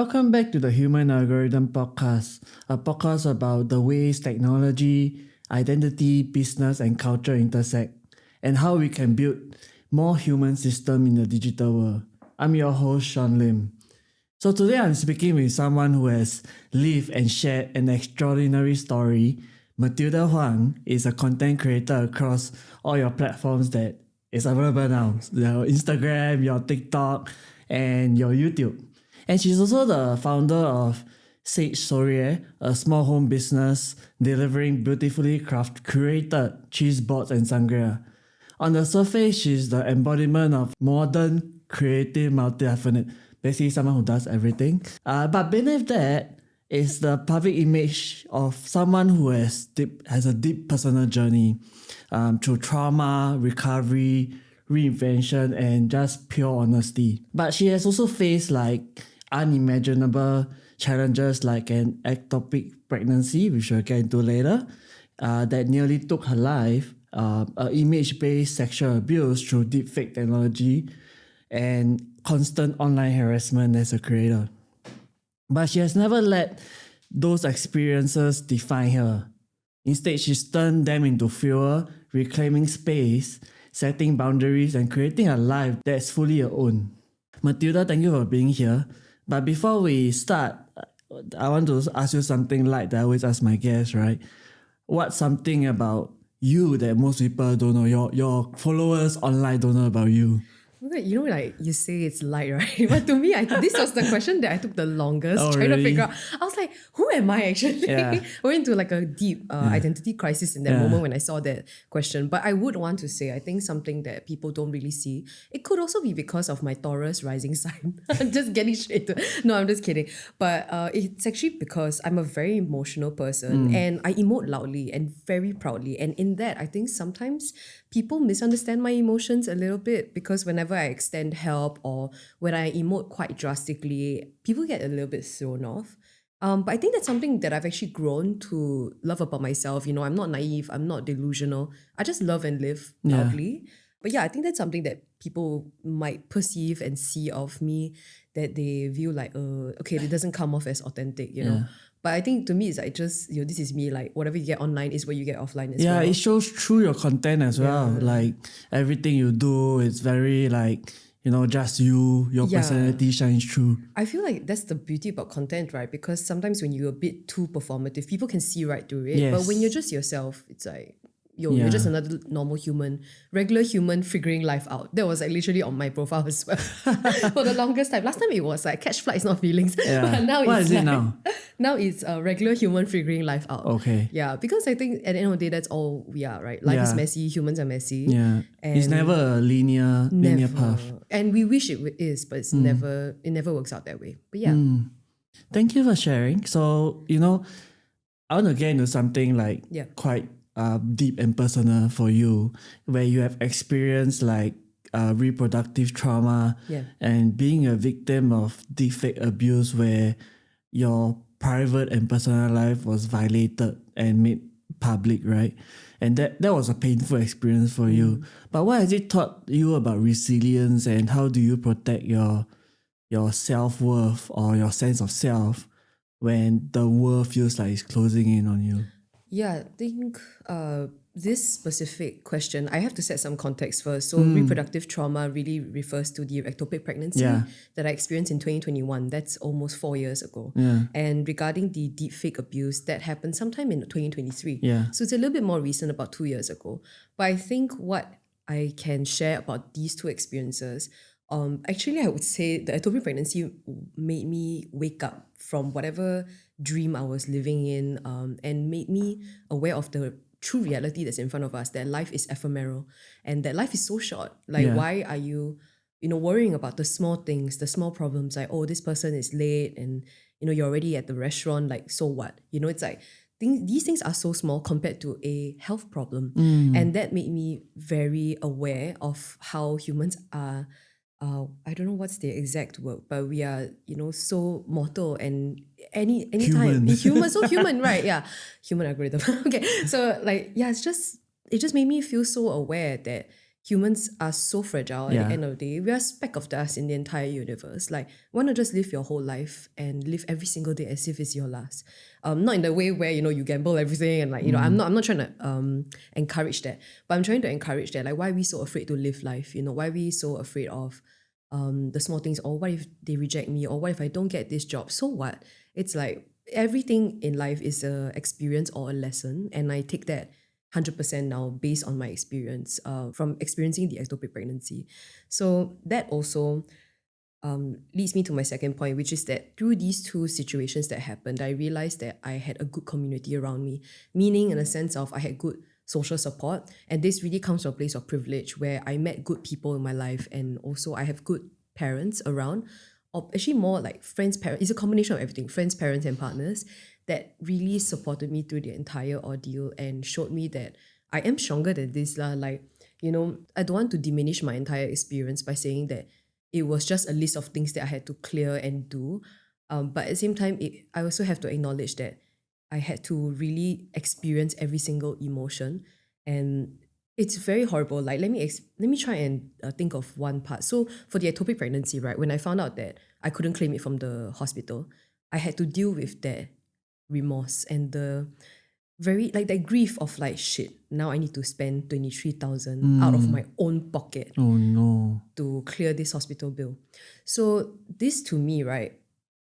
Welcome back to the Human Algorithm Podcast, a podcast about the ways technology, identity, business, and culture intersect, and how we can build more human system in the digital world. I'm your host, Sean Lim. So today I'm speaking with someone who has lived and shared an extraordinary story. Matilda Huang is a content creator across all your platforms that is available now. Your Instagram, your TikTok, and your YouTube. And she's also the founder of Sage Sorie, a small home business delivering beautifully curated cheese boards and sangria. On the surface, she's the embodiment of modern, creative, multi-hyphenate, basically someone who does everything. But beneath that is the public image of someone who has a deep personal journey through trauma, recovery, reinvention, and just pure honesty. But she has also faced unimaginable challenges like an ectopic pregnancy, which we'll get into later, that nearly took her life, image-based sexual abuse through deepfake technology, and constant online harassment as a creator. But she has never let those experiences define her. Instead, she's turned them into fuel, reclaiming space, setting boundaries, and creating a life that's fully her own. Matilda, thank you for being here. But before we start, I want to ask you something like that I always ask my guests, right? What's something about you that most people don't know? Your followers online don't know about you. You know, like you say it's light, right? But to me, this was the question that I took the longest trying really? to figure out. I was like, who am I actually? Yeah. I went into like a deep identity crisis in that moment when I saw that question. But I would want to say, I think something that people don't really see, it could also be because of my Taurus rising sign. I'm just getting straight to No, I'm just kidding. But it's actually because I'm a very emotional person and I emote loudly and very proudly. And in that, I think sometimes people misunderstand my emotions a little bit because whenever I extend help or when I emote quite drastically, people get a little bit thrown off. But I think that's something that I've actually grown to love about myself. You know, I'm not naive, I'm not delusional. I just love and live loudly. But yeah, I think that's something that people might perceive and see of me that they view like, okay, it doesn't come off as authentic, you know. But I think to me, it's like just, this is me, like whatever you get online is what you get offline as well. Yeah, it shows through your content as well. Like everything you do, it's very just you, your personality shines through. I feel like that's the beauty about content, right? Because sometimes when you're a bit too performative, people can see right through it. Yes. But when you're just yourself, it's like, you're just another normal human, regular human figuring life out. That was like literally on my profile as well for the longest time. Last time it was like catch flights, not feelings. Yeah. But now What it's is it like, now? Now it's a regular human figuring life out. Okay. Yeah, because I think at the end of the day, that's all we are, right? Life is messy, humans are messy. Yeah. And it's never a linear path. And we wish it is, but it never works out that way. But yeah. Thank you for sharing. So, I want to get into something quite deep and personal for you, where you have experienced reproductive trauma and being a victim of deepfake abuse where your private and personal life was violated and made public, right? And that was a painful experience for you. But what has it taught you about resilience, and how do you protect your self-worth or your sense of self when the world feels like it's closing in on you? Yeah, I think this specific question, I have to set some context first. So reproductive trauma really refers to the ectopic pregnancy that I experienced in 2021. That's almost 4 years ago. And regarding the deepfake abuse, that happened sometime in 2023. So it's a little bit more recent, about 2 years ago. But I think what I can share about these two experiences, actually I would say the ectopic pregnancy made me wake up from whatever dream I was living in, and made me aware of the true reality that's in front of us, that life is ephemeral and that life is so short. Why are you, worrying about the small things, the small problems, like, oh, this person is late and, you're already at the restaurant, like, so what? It's like, these things are so small compared to a health problem. And that made me very aware of how humans are, I don't know what's the exact word, but we are, so mortal and anytime human, right? Yeah, human algorithm. Okay, so it just made me feel so aware that humans are so fragile at Yeah. the end of the day. We are a speck of dust in the entire universe. Like, why not just live your whole life and live every single day as if it's your last? Not in the way where, you gamble everything and I'm not trying to encourage that, but I'm trying to encourage that. Like, why are we so afraid to live life? Why are we so afraid of the small things? Or what if they reject me? Or what if I don't get this job? So what? It's like everything in life is a experience or a lesson, and I take that 100% now based on my experience from experiencing the ectopic pregnancy. So that also leads me to my second point, which is that through these two situations that happened, I realized that I had a good community around me, meaning in a sense of I had good social support. And this really comes from a place of privilege where I met good people in my life, and also I have good parents around, or actually more like friends, parents. It's a combination of everything, friends, parents, and partners that really supported me through the entire ordeal and showed me that I am stronger than this. Like, I don't want to diminish my entire experience by saying that it was just a list of things that I had to clear and do. But at the same time, I also have to acknowledge that I had to really experience every single emotion, and it's very horrible. Like, let me try and think of one part. So for the ectopic pregnancy, right, when I found out that I couldn't claim it from the hospital, I had to deal with that remorse and the very like that grief of like, shit, now I need to spend 23,000 out of my own pocket Oh no. to clear this hospital bill. So this to me, right,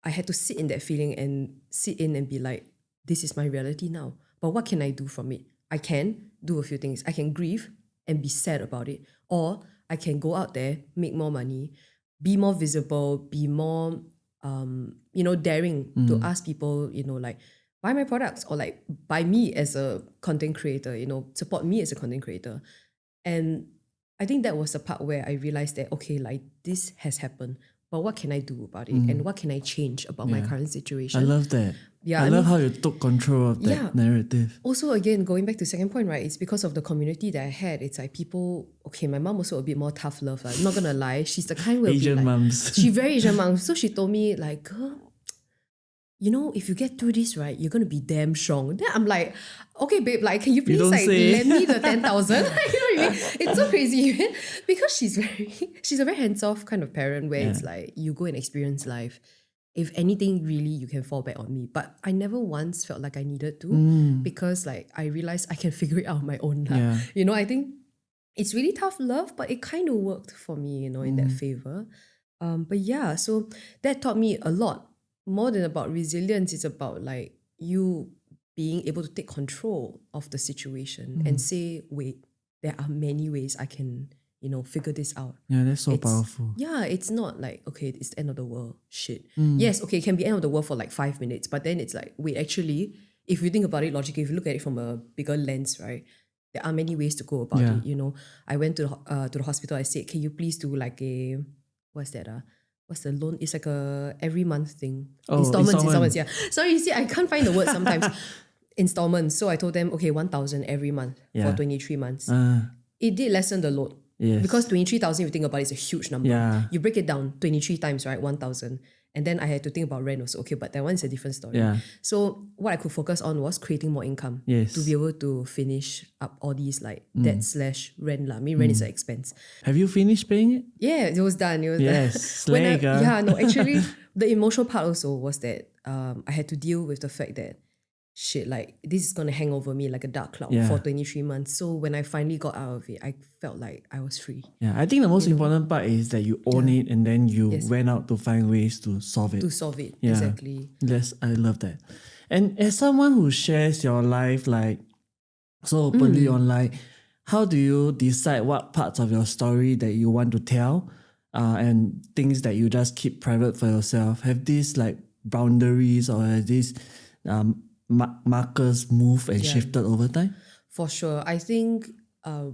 I had to sit in that feeling and sit in and be like, this is my reality now. But what can I do from it? I can do a few things. I can grieve and be sad about it. Or I can go out there, make more money, be more visible, be more daring to ask people, like, buy my products, or like buy me as a content creator, support me as a content creator. And I think that was the part where I realized that, okay, like this has happened, but what can I do about it? And what can I change about my current situation? I love that. Yeah, I love how you took control of that narrative. Also, again, going back to second point, right? It's because of the community that I had. It's like people, okay, my mom also a bit more tough love. Like, I'm not gonna lie. She's the kind where Asian be like, mums. she very Asian mom. So she told me like, girl, if you get through this, right, you're gonna be damn strong. Then I'm like, okay, babe, like, can you please don't like say. lend me the 10,000? You know what I mean? It's so crazy because she's a very hands-off kind of parent where it's like you go and experience life. If anything, really, you can fall back on me. But I never once felt like I needed to because like I realized I can figure it out on my own. Yeah. I think it's really tough love, but it kind of worked for me, in that favor. But yeah, so that taught me a lot. More than about resilience, it's about like you being able to take control of the situation and say, wait, there are many ways I can, figure this out. Yeah, that's so powerful. Yeah, it's not like, okay, it's the end of the world. Shit. Yes, okay, it can be end of the world for like 5 minutes, but then it's like, wait, actually, if you think about it logically, if you look at it from a bigger lens, right, there are many ways to go about it. I went to the hospital. I said, can you please do like a, what's that? What's the loan? It's like a every month thing. Oh, installments, yeah. Sorry, you see, I can't find the word sometimes. Installments. So I told them, okay, 1,000 every month for 23 months. It did lessen the load. Yes. Because 23,000, if you think about it, is a huge number. Yeah. You break it down 23 times, right? 1,000. And then I had to think about rent also. Okay, but that one's a different story. Yeah. So what I could focus on was creating more income Yes. to be able to finish up all these like debt/rent. I mean, rent is an expense. Have you finished paying it? Yeah, it was done. It was Yes. done. Slay, girl. Yeah, no, actually, the emotional part also was that I had to deal with the fact that shit, like this is gonna hang over me like a dark cloud for 23 months. So when I finally got out of it, I felt like I was free. Yeah, I think the most important part is that you own it and then you went out to find ways to solve it. Yeah. Exactly. Yes, I love that. And as someone who shares your life like so openly online, how do you decide what parts of your story that you want to tell and things that you just keep private for yourself? Have these like boundaries or have these markers moved and shifted over time? For sure. I think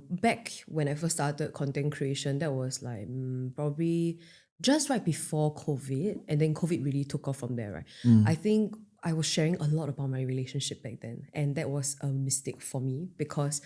back when I first started content creation, that was like probably just right before COVID, and then COVID really took off from there, right? I think I was sharing a lot about my relationship back then, and that was a mistake for me because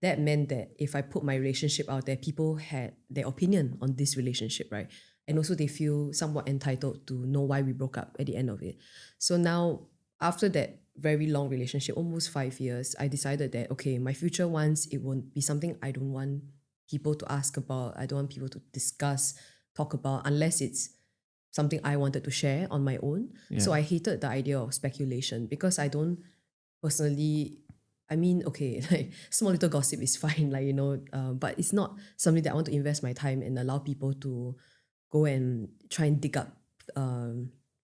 that meant that if I put my relationship out there, people had their opinion on this relationship, right? And also they feel somewhat entitled to know why we broke up at the end of it. So now, after that very long relationship, almost 5 years, I decided that, okay, my future ones, it won't be something I don't want people to ask about. I don't want people to discuss, talk about, unless it's something I wanted to share on my own. So I hated the idea of speculation because I don't personally. I mean, okay, like small little gossip is fine, like but it's not something that I want to invest my time and allow people to go and try and dig up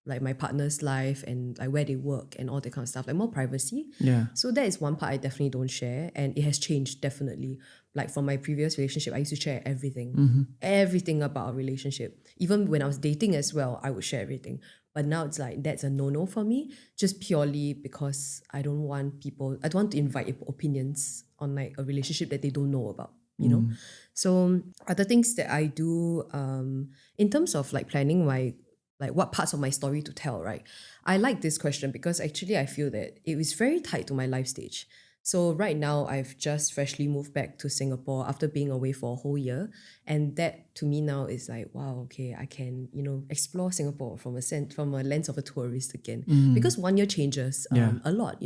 like my partner's life and like where they work and all that kind of stuff, like more privacy. Yeah. So that is one part I definitely don't share, and it has changed definitely. Like from my previous relationship, I used to share everything about our relationship. Even when I was dating as well, I would share everything. But now it's like that's a no-no for me, just purely because I don't want to invite opinions on like a relationship that they don't know about, So other things that I do in terms of like planning my like what parts of my story to tell, right? I like this question because actually I feel that it is very tied to my life stage. So right now I've just freshly moved back to Singapore after being away for a whole year, and that to me now is like, wow, okay, I can explore Singapore from a lens of a tourist again, because 1 year changes a lot.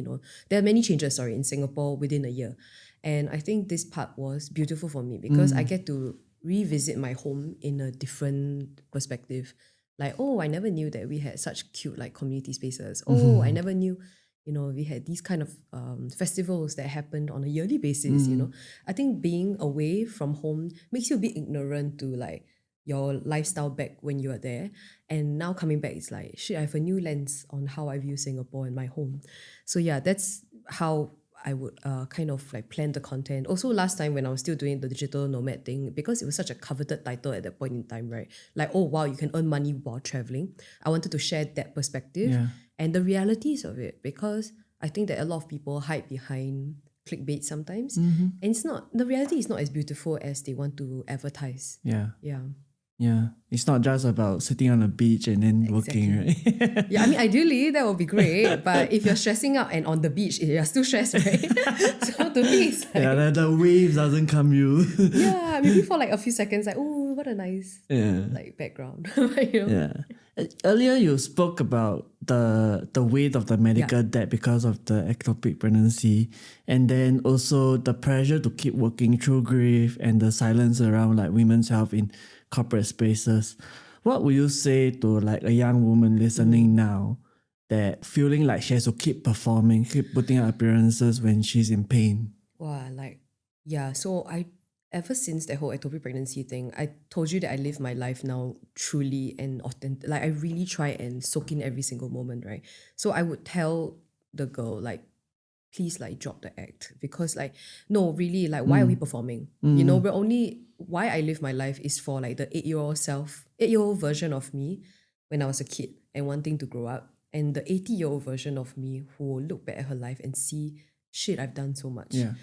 There are many changes, in Singapore within a year, and I think this part was beautiful for me because I get to revisit my home in a different perspective. Like, oh, I never knew that we had such cute like community spaces. Oh, I never knew, we had these kind of festivals that happened on a yearly basis. I think being away from home makes you a bit ignorant to like your lifestyle back when you were there, and now coming back, it's like shit, I have a new lens on how I view Singapore and my home. So yeah, that's how I would kind of like plan the content. Also, last time when I was still doing the digital nomad thing, because it was such a coveted title at that point in time, right? Like, oh wow, you can earn money while traveling. I wanted to share that perspective and the realities of it, because I think that a lot of people hide behind clickbait sometimes, and the reality is not as beautiful as they want to advertise. Yeah. Yeah. Yeah. It's not just about sitting on a beach and then working, right? Yeah, I mean, ideally that would be great, but if you're stressing out and on the beach, you're still stressed, right? So to me, it's like, Yeah, the waves doesn't come you. yeah, maybe for like a few seconds, like, oh, what a nice like background. Yeah. Earlier you spoke about the weight of the medical debt because of the ectopic pregnancy, and then also the pressure to keep working through grief and the silence around like women's health in corporate spaces. What would you say to like a young woman listening now that feeling like she has to keep performing, keep putting out appearances when she's in pain? Wow, like, yeah, so ever since that whole ectopic pregnancy thing, I told you that I live my life now truly and authentic. Like, I really try and soak in every single moment, right? So I would tell the girl, like, please, like, drop the act. Because, like, no, really, like, why are we performing? Why I live my life is for, like, the 8-year-old version of me when I was a kid and wanting to grow up, and the 80-year-old version of me who will look back at her life and see, shit, I've done so much. Yeah.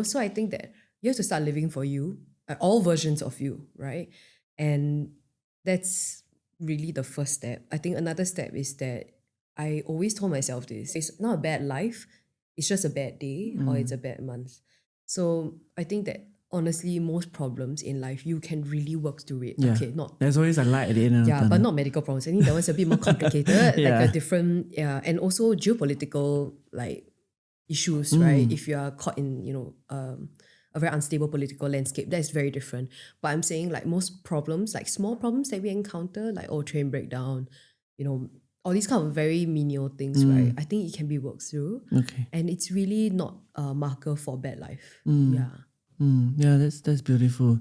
So I think that you have to start living for you, all versions of you, right? And that's really the first step. I think another step is that I always told myself this: it's not a bad life, it's just a bad day or it's a bad month. So I think that honestly, most problems in life you can really work through it. Yeah. Okay, not There's always a light at the end of the yeah, but tunnel. not medical problems. I think that one's a bit more complicated, like Yeah. a different and also geopolitical like issues, right? If you are caught in a very unstable political landscape, that's very different. But I'm saying like most problems, like small problems that we encounter, like train breakdown, all these kind of very menial things, right? I think it can be worked through, Okay. and it's really not a marker for bad life. Yeah. Yeah, that's beautiful.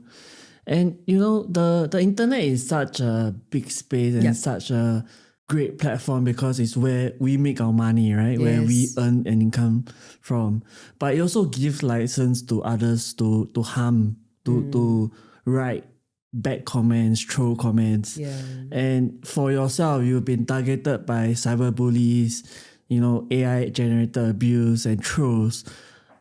And the internet is such a big space and such a great platform because it's where we make our money, right? Where we Yes. earn an income from. But it also gives license to others to harm, to write bad comments, troll comments. Yeah. And for yourself, you've been targeted by cyberbullies, AI generated abuse and trolls.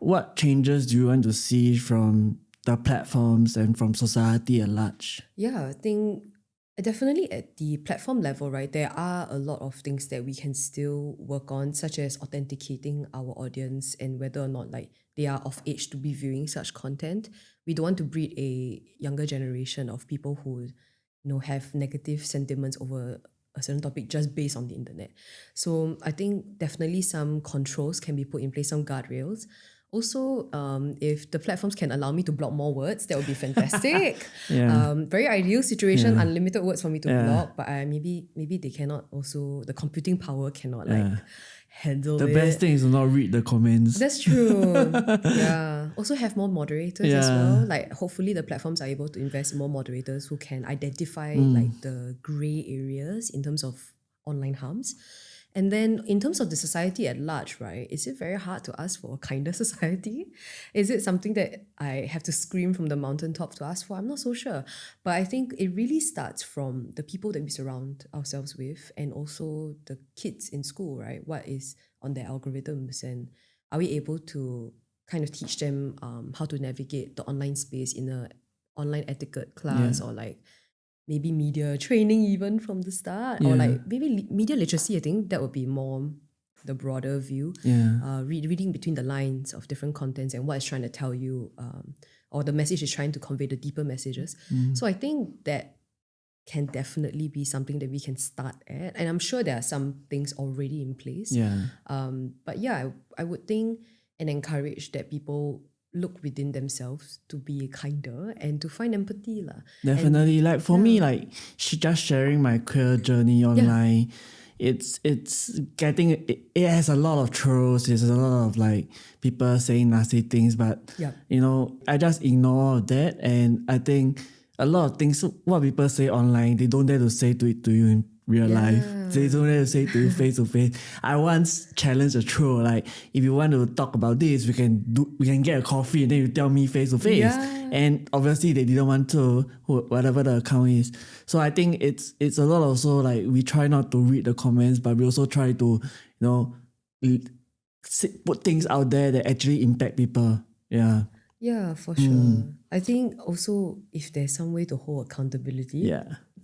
What changes do you want to see from the platforms and from society at large? Yeah, I think definitely at the platform level, right, there are a lot of things that we can still work on, such as authenticating our audience and whether or not like they are of age to be viewing such content. We don't want to breed a younger generation of people who, have negative sentiments over a certain topic just based on the internet. So I think definitely some controls can be put in place, some guardrails. Also, if the platforms can allow me to block more words, that would be fantastic. Yeah. Very ideal situation, unlimited words for me to Yeah. block, but maybe they cannot also, the computing power cannot like handle The it. best thing is to not read the comments. That's true. Yeah. Also have more moderators as Yeah. well. Like hopefully the platforms are able to invest in more moderators who can identify like the gray areas in terms of online harms. And then in terms of the society at large, right? Is it very hard to ask for a kinder society? Is it something that I have to scream from the mountaintop to ask for? I'm not so sure. But I think it really starts from the people that we surround ourselves with and also the kids in school, right? What is on their algorithms, and are we able to kind of teach them how to navigate the online space in a online etiquette class, or like maybe media training even from the start, or like maybe media literacy. I think that would be more the broader view. Reading between the lines of different contents and what it's trying to tell you, or the message is trying to convey, the deeper messages. So I think that can definitely be something that we can start at, and I'm sure there are some things already in place. But yeah, I would think and encourage that people look within themselves to be kinder and to find empathy lah. Definitely. And like for me, like just sharing my queer journey online, it's getting it has a lot of trolls, there's a lot of like people saying nasty things, but Yup. you know, I just ignore all of that, and I think a lot of things what people say online, they don't dare to say to you in real life. They don't dare to say to you face to face. I once challenged a troll, like, if you want to talk about this, we can get a coffee and then you tell me face to face. Yeah. And obviously they didn't want to, whatever the account is. So I think it's a lot also like we try not to read the comments, but we also try to, you know, put things out there that actually impact people. Yeah. Yeah, for sure. I think also if there's some way to hold accountability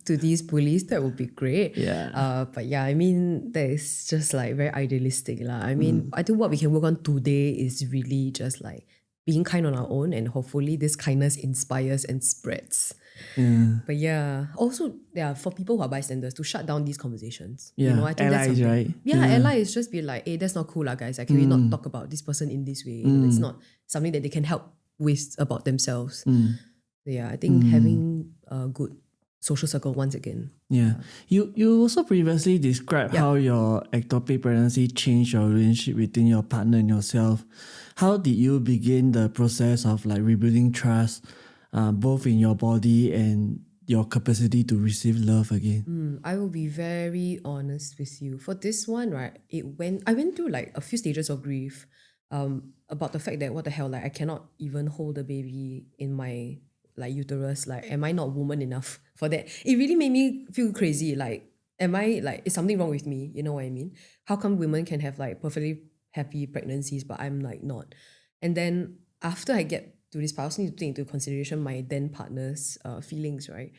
to these bullies, that would be great. But yeah, I mean, that is just like very idealistic lah. I mean, I think what we can work on today is really just like being kind on our own, and hopefully this kindness inspires and spreads. But yeah, also for people who are bystanders to shut down these conversations. You know, I think that's allies, something. right? Allies just be like, hey, that's not cool lah, guys. Like, can we not talk about this person in this way? You know, it's not something that they can help with about themselves. Yeah, I think having a good social circle once again. You also previously described how your ectopic pregnancy changed your relationship between your partner and yourself. How did you begin the process of like rebuilding trust, both in your body and your capacity to receive love again? I will be very honest with you. For this one, right, I went through like a few stages of grief about the fact that what the hell, like I cannot even hold a baby in my like uterus. Like, am I not woman enough for that? It really made me feel crazy. Like, is something wrong with me? You know what I mean? How come women can have like perfectly happy pregnancies, but I'm like not? And then after I get to this part, I also need to take into consideration my then partner's feelings, right?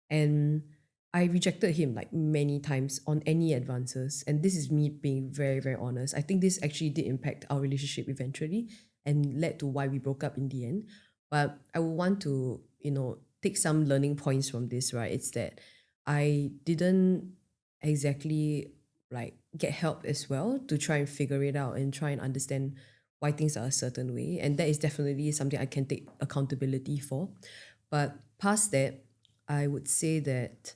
And I rejected him like many times on any advances. And this is me being very, very honest. I think this actually did impact our relationship eventually and led to why we broke up in the end. But I would want to, you know, take some learning points from this, right? It's that I didn't exactly like get help as well to try and figure it out and try and understand why things are a certain way. And that is definitely something I can take accountability for. But past that, I would say that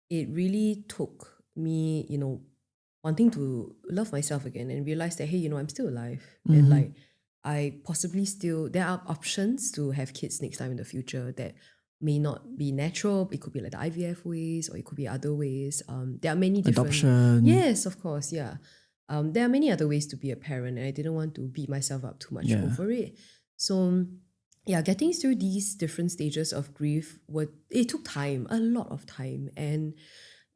it really took me, you know, wanting to love myself again and realize that, hey, you know, I'm still alive. And like, I possibly still, there are options to have kids next time in the future that may not be natural. It could be like the IVF ways, or it could be other ways. There are many different... Adoption. Yes, of course, yeah. There are many other ways to be a parent, and I didn't want to beat myself up too much over it. So yeah, getting through these different stages of grief, it took time, a lot of time. And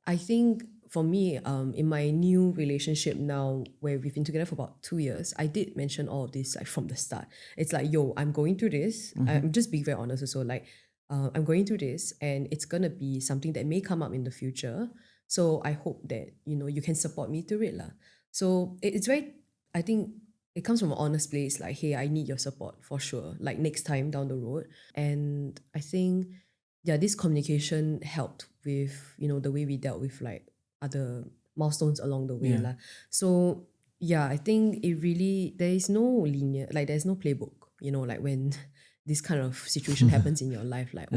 I think for me, in my new relationship now, where we've been together for about 2 years, I did mention all of this like from the start. It's like, yo, I'm going through this. I'm just being very honest also, like, I'm going through this, and it's gonna be something that may come up in the future. So I hope that, you know, you can support me through it lah. So it's very, I think it comes from an honest place, like, hey, I need your support for sure, like next time down the road. And I think, yeah, this communication helped with, you know, the way we dealt with like other milestones along the way lah. So yeah, I think there is no linear, like there's no playbook, like when this kind of situation happens in your life, like,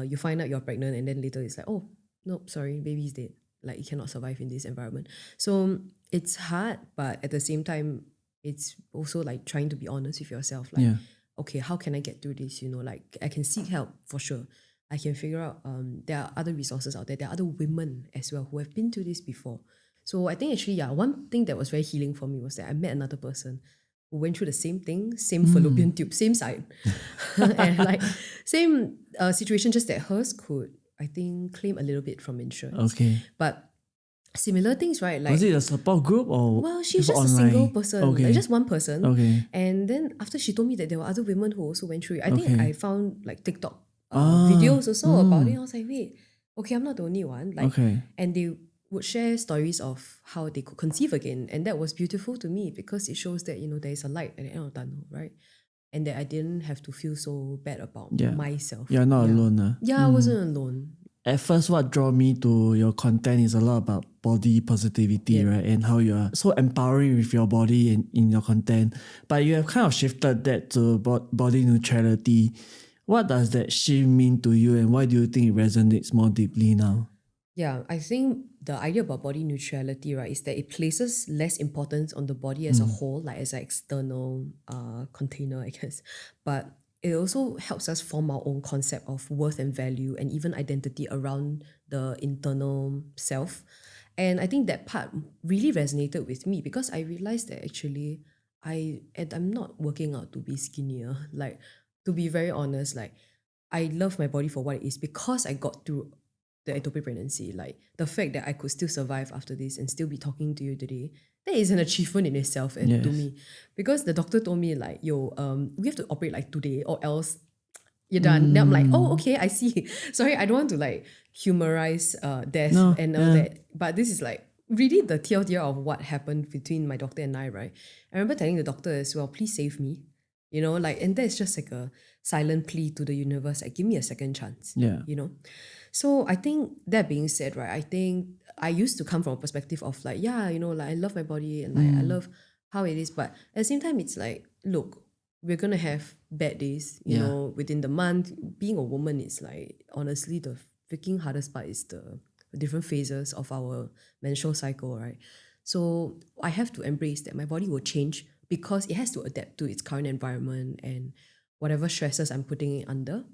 you find out you're pregnant and then later it's like, oh, nope, sorry, baby's dead. Like you cannot survive in this environment. So it's hard, but at the same time, it's also like trying to be honest with yourself. Like, okay, how can I get through this? Like I can seek help for sure. I can figure out there are other resources out there. There are other women as well who have been through this before. So I think actually, one thing that was very healing for me was that I met another person who went through the same thing, same fallopian tube, same side, and like same situation, just that hers could, I think, claim a little bit from insurance. Okay. But similar things, right? Like, was it a support group or well, she's just online? a single person, Okay. like just one person. Okay. And then after she told me that there were other women who also went through it, I think I found like TikTok Ah, videos also about it. I was like, wait, okay, I'm not the only one. Like, Okay. and they would share stories of how they could conceive again, and that was beautiful to me because it shows that there is a light at the end of the tunnel, right? And that I didn't have to feel so bad about myself. You're not alone. Yeah, I wasn't alone. At first, what drew me to your content is a lot about body positivity, right? And how you are so empowering with your body in your content. But you have kind of shifted that to body neutrality. What does that shift mean to you, and why do you think it resonates more deeply now? Yeah, I think the idea about body neutrality, right, is that it places less importance on the body as a whole, like as an external container, I guess. But it also helps us form our own concept of worth and value and even identity around the internal self. And I think that part really resonated with me because I realized that actually I'm not working out to be skinnier. Like, to be very honest, like I love my body for what it is because I got through the ectopic pregnancy. Like the fact that I could still survive after this and still be talking to you today, that is an achievement in itself and to me. Because the doctor told me like, yo, we have to operate like today or else you're done. Then I'm like, oh, okay, I see. Sorry, I don't want to like humorize death and all that. But this is like really the TLDR of what happened between my doctor and I, right? I remember telling the doctor as well, please save me. And that's just like a silent plea to the universe, like give me a second chance. So I think that being said, right, I think I used to come from a perspective of like, like I love my body and like I love how it is. But at the same time, it's like, look, we're going to have bad days, within the month. Being a woman is like, honestly, the freaking hardest part is the different phases of our menstrual cycle, right? So I have to embrace that my body will change because it has to adapt to its current environment and whatever stresses I'm putting it under.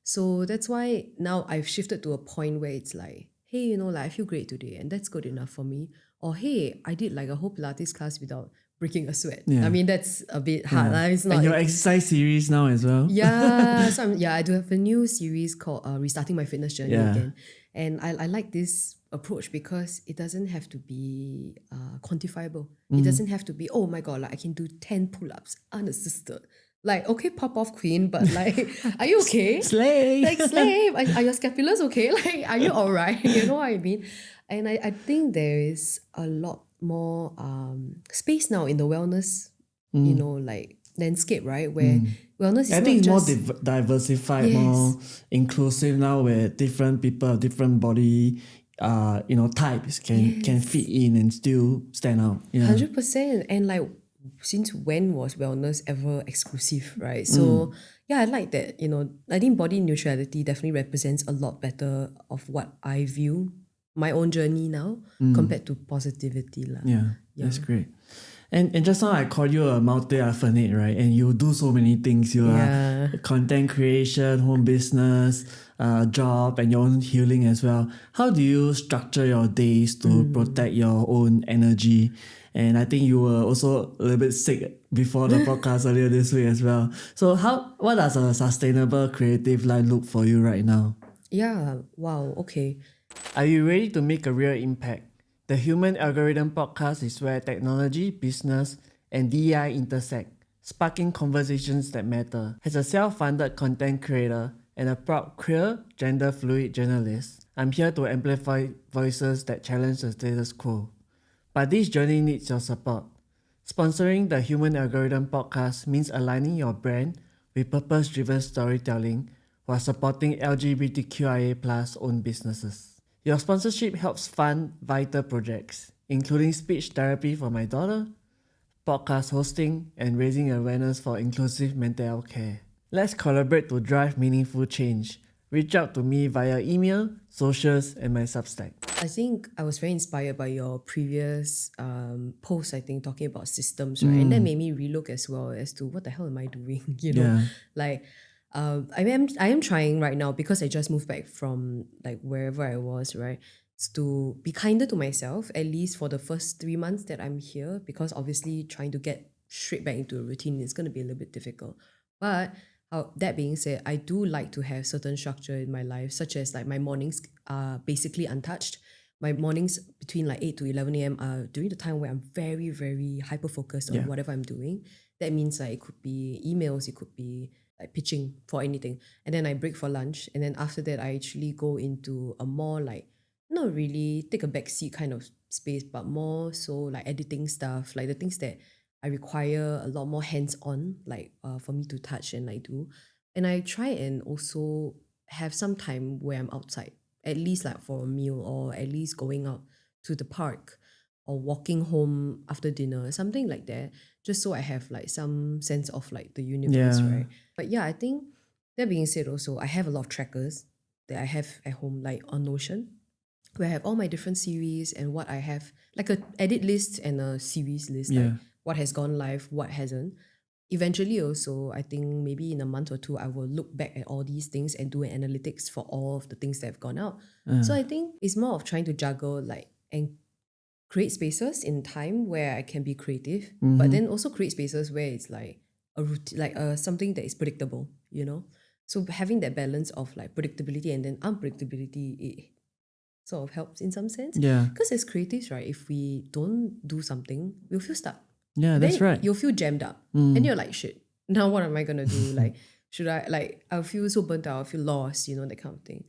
So that's why now I've shifted to a point where it's like, hey, like I feel great today and that's good enough for me. Or hey, I did like a whole Pilates class without breaking a sweat. I mean, that's a bit hard. It's not. And your exercise series now as well. Yeah, so I do have a new series called Restarting My Fitness Journey again. And I like this approach because it doesn't have to be quantifiable. It doesn't have to be, oh my God, like I can do 10 pull-ups unassisted. Like, okay, pop off queen, but like, are you okay? Slay! Like, slay! Are your scapulars okay? Like, are you all right? You know what I mean? And I think there is a lot more space now in the wellness, like landscape, right? Where wellness is I not think it's just more diversified, more inclusive now, where different people, different body, types can fit in and still stand out. 100%. And like, since when was wellness ever exclusive, right? So yeah, I like that. I think body neutrality definitely represents a lot better of what I view my own journey now compared to positivity. Yeah, that's great. And just now I called you a multi-hyphenate, right? And you do so many things. You are content creation, home business, job, and your own healing as well. How do you structure your days to protect your own energy? And I think you were also a little bit sick before the podcast earlier this week as well. So what does a sustainable creative life look for you right now? Yeah, wow, okay. Are you ready to make a real impact? The Human Algorithm Podcast is where technology, business, and DEI intersect, sparking conversations that matter. As a self-funded content creator and a proud queer, gender-fluid journalist, I'm here to amplify voices that challenge the status quo. But this journey needs your support. Sponsoring the Human Algorithm Podcast means aligning your brand with purpose-driven storytelling while supporting LGBTQIA+ owned businesses. Your sponsorship helps fund vital projects, including speech therapy for my daughter, podcast hosting, and raising awareness for inclusive mental health care. Let's collaborate to drive meaningful change. Reach out to me via email, socials, and my Substack. I think I was very inspired by your previous post, I think, talking about systems, right? And that made me relook as well as to what the hell am I doing, you know? Yeah. Like, I am trying right now because I just moved back from like wherever I was, right? To be kinder to myself, at least for the first 3 months that I'm here, because obviously trying to get straight back into a routine is going to be a little bit difficult. But that being said, I do like to have certain structure in my life, such as like my mornings are basically untouched. My mornings between like 8 to 11 a.m. are during the time where I'm very, very hyper focused on whatever I'm doing. That means like it could be emails, it could be like pitching for anything. And then I break for lunch. And then after that, I actually go into a more like, not really take a backseat kind of space, but more so like editing stuff, like the things that I require a lot more hands-on, like for me to touch and like do. And I try and also have some time where I'm outside, at least like for a meal or at least going out to the park or walking home after dinner, something like that, just so I have like some sense of like the universe, Yeah. right? But yeah, I think that being said also, I have a lot of trackers that I have at home, like on Notion, where I have all my different series and what I have, like a edit list and a series list, like what has gone live, what hasn't. Eventually also, I think maybe in a month or two, I will look back at all these things and do an analytics for all of the things that have gone out. So I think it's more of trying to juggle like and create spaces in time where I can be creative, but then also create spaces where it's like a routine, like something that is predictable, you know? So having that balance of like predictability and then unpredictability, it sort of helps in some sense. Yeah. Because as creatives, right, if we don't do something, we'll feel stuck. Yeah, that's Then right. you'll feel jammed up. And you're like, shit, now what am I gonna do? Like, should I like I'll feel so burnt out, I'll feel lost, you know, that kind of thing.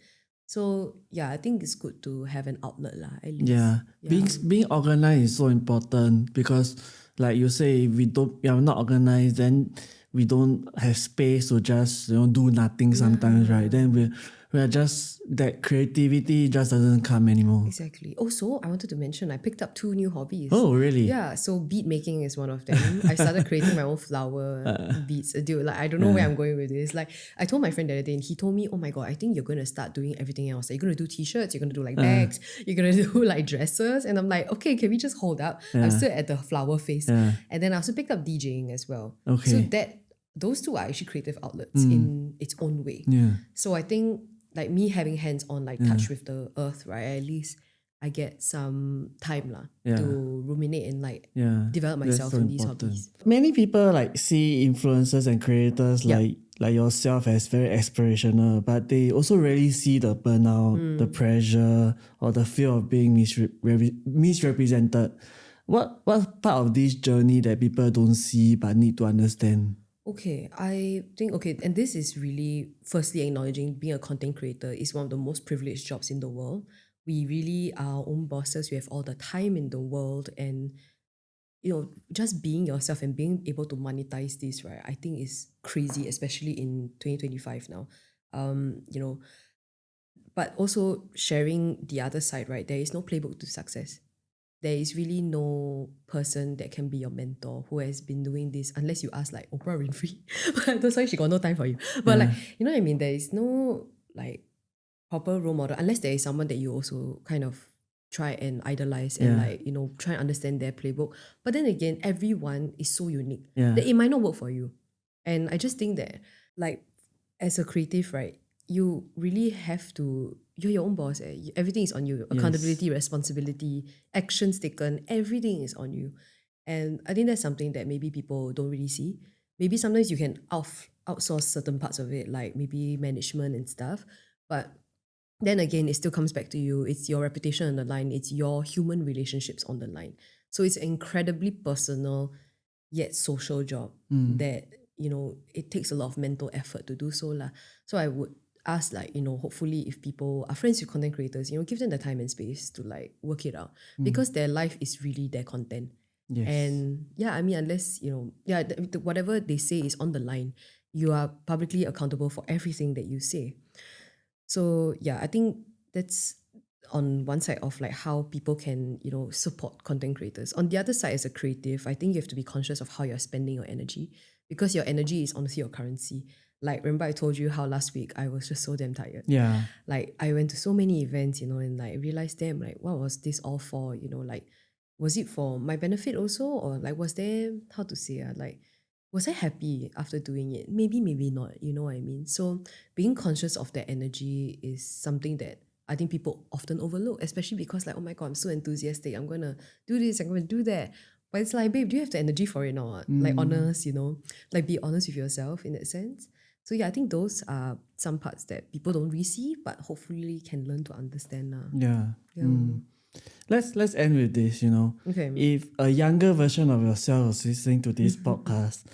So yeah, I think it's good to have an outlet lah, at least. Yeah. Being organized is so important because like you say, if we are not organized, then we don't have space to just do nothing sometimes, right? Then we are just that creativity just doesn't come anymore. Exactly. Also, I wanted to mention I picked up 2 new hobbies. Oh, really? Yeah, so bead making is one of them. I started creating my own flower beads. Dude, like I don't know where I'm going with this. Like I told my friend the other day and he told me, oh my god, I think you're going to start doing everything else. Like, you're going to do t-shirts, you're going to do like bags, you're going to do like dresses. And I'm like, okay, can we just hold up? I'm still at the flower phase. And then I also picked up DJing as well. Okay. So those two are actually creative outlets in its own way. Yeah. So I think like me having hands-on like touch with the earth, right? At least I get some time to ruminate and like develop myself so in these important. hobbies. Many people like see influencers and creators like yourself as very aspirational, but they also rarely see the burnout, the pressure, or the fear of being misrepresented. What part of this journey that people don't see but need to understand? Okay, I think, and this is really firstly acknowledging being a content creator is one of the most privileged jobs in the world. We really are our own bosses. We have all the time in the world, and just being yourself and being able to monetize this, right? I think is crazy, especially in 2025 now. But also sharing the other side, right? There is no playbook to success. There is really no person that can be your mentor who has been doing this unless you ask like Oprah Winfrey. But that's why she got no time for you. But like, you know what I mean? There is no like proper role model unless there is someone that you also kind of try and idolize and like, try and understand their playbook. But then again, everyone is so unique that it might not work for you. And I just think that like as a creative, right, you really have to, you're your own boss. Everything is on you. Accountability, responsibility, actions taken, everything is on you. And I think that's something that maybe people don't really see. Maybe sometimes you can outsource certain parts of it, like maybe management and stuff. But then again, it still comes back to you. It's your reputation on the line. It's your human relationships on the line. So it's an incredibly personal yet social job that, it takes a lot of mental effort to do so lah. So I would ask like, hopefully if people are friends with content creators, give them the time and space to like work it out because their life is really their content. Yes. And yeah, I mean, unless, whatever they say is on the line, you are publicly accountable for everything that you say. So yeah, I think that's on one side of like how people can, you know, support content creators. On the other side, as a creative, I think you have to be conscious of how you're spending your energy, because your energy is honestly your currency. Like, remember I told you how last week I was just so damn tired. Yeah. Like, I went to so many events, you know, and like realized, damn, like, what was this all for? You know, like, was it for my benefit also? Or like, was there, how to say, like, was I happy after doing it? Maybe, maybe not, you know what I mean? So being conscious of that energy is something that I think people often overlook, especially because like, oh my God, I'm so enthusiastic. I'm going to do this, I'm going to do that. But it's like, babe, do you have the energy for it or not? Like, honest, you know, like be honest with yourself in that sense. So yeah, I think those are some parts that people don't receive, but hopefully can learn to understand. Yeah. Yeah. Let's end with this, you know. Okay. If a younger version of yourself was listening to this podcast,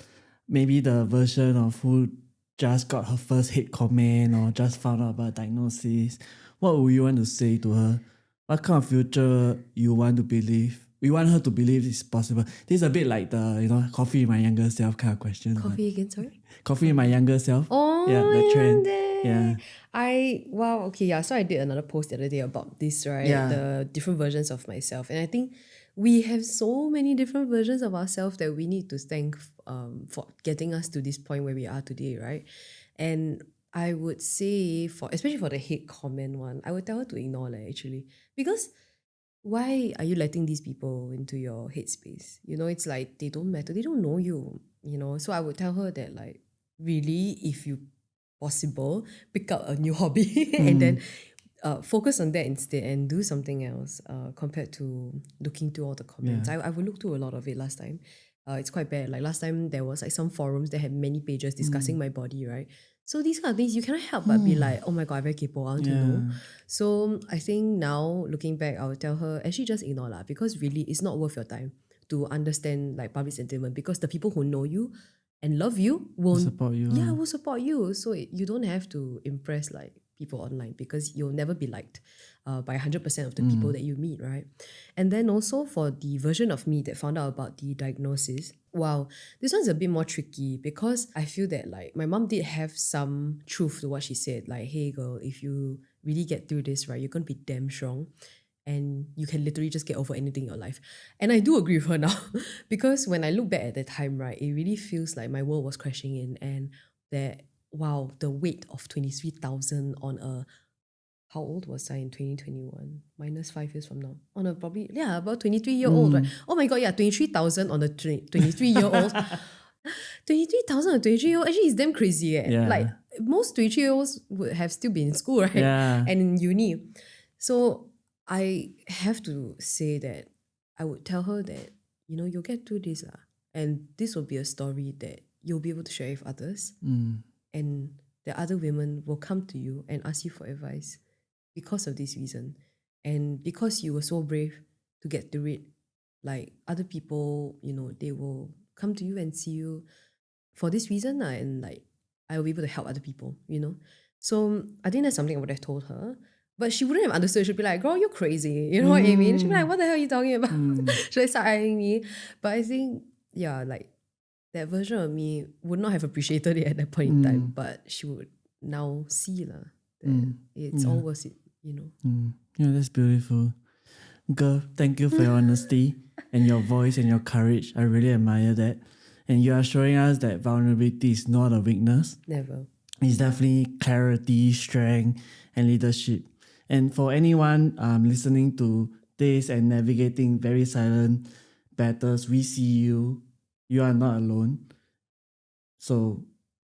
maybe the version of who just got her first hate comment or just found out about diagnosis, what would you want to say to her? What kind of future you want to believe? We want her to believe it's possible. This is a bit like the, you know, coffee in my younger self kind of question. Coffee again, sorry? Coffee in my younger self. Oh, Yeah, the trend. yeah. Yeah. Wow, okay, yeah. So I did another post the other day about this, right? Yeah. The different versions of myself. And I think we have so many different versions of ourselves that we need to thank for getting us to this point where we are today, right? And I would say, especially for the hate comment one, I would tell her to ignore it actually. Because why are you letting these people into your headspace? You know, it's like they don't matter. They don't know you, you know. So I would tell her that, like, really, if you possible, pick up a new hobby and then focus on that instead and do something else compared to looking through all the comments. I would look through a lot of it last time. It's quite bad. Like last time there was like some forums that had many pages discussing my body, right? So these kind of things you cannot help but be like, oh my God, I'm very capable, I want to know. So I think now looking back, I would tell her actually just ignore lah, because really it's not worth your time to understand like public sentiment, because the people who know you and love you will Support you. yeah, will support you. So you don't have to impress like people online, because you'll never be liked by 100% of the people that you meet, right? And then also for the version of me that found out about the diagnosis, wow, this one's a bit more tricky, because I feel that like my mom did have some truth to what she said. Like, hey girl, if you really get through this, right, you're going to be damn strong and you can literally just get over anything in your life. And I do agree with her now because when I look back at that time, right, it really feels like my world was crashing in, and that, wow, the weight of 23,000 on a, how old was I in 2021? Minus 5 years from now. On a probably, yeah, about 23-year-old, right? Oh my God, yeah, 23,000 on a 23-year-old. 23,000 on a 23-year-old, actually it's damn crazy. Yeah. Like most 23-year-olds would have still been in school, right? Yeah. And in uni. So I have to say that I would tell her that, you know, you'll get through this. And this will be a story that you'll be able to share with others. And the other women will come to you and ask you for advice because of this reason. And because you were so brave to get through it, like other people, you know, they will come to you and see you for this reason. And like, I will be able to help other people, you know? So I think that's something I would have told her. But she wouldn't have understood. She'd be like, girl, you're crazy. You know what I mean? She'd be like, what the hell are you talking about? Should I start eyeing me? But I think, yeah, like that version of me would not have appreciated it at that point in time. But she would now see that it's all worth it, you know? Yeah, that's beautiful. Girl, thank you for your honesty and your voice and your courage. I really admire that. And you are showing us that vulnerability is not a weakness. Never. It's definitely clarity, strength, and leadership. And for anyone listening to this and navigating very silent battles, we see you. You are not alone. So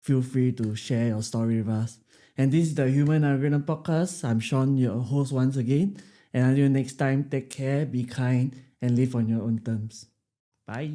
feel free to share your story with us. And this is the Human Algorithm Podcast. I'm Sean, your host once again. And until next time, take care, be kind, and live on your own terms. Bye.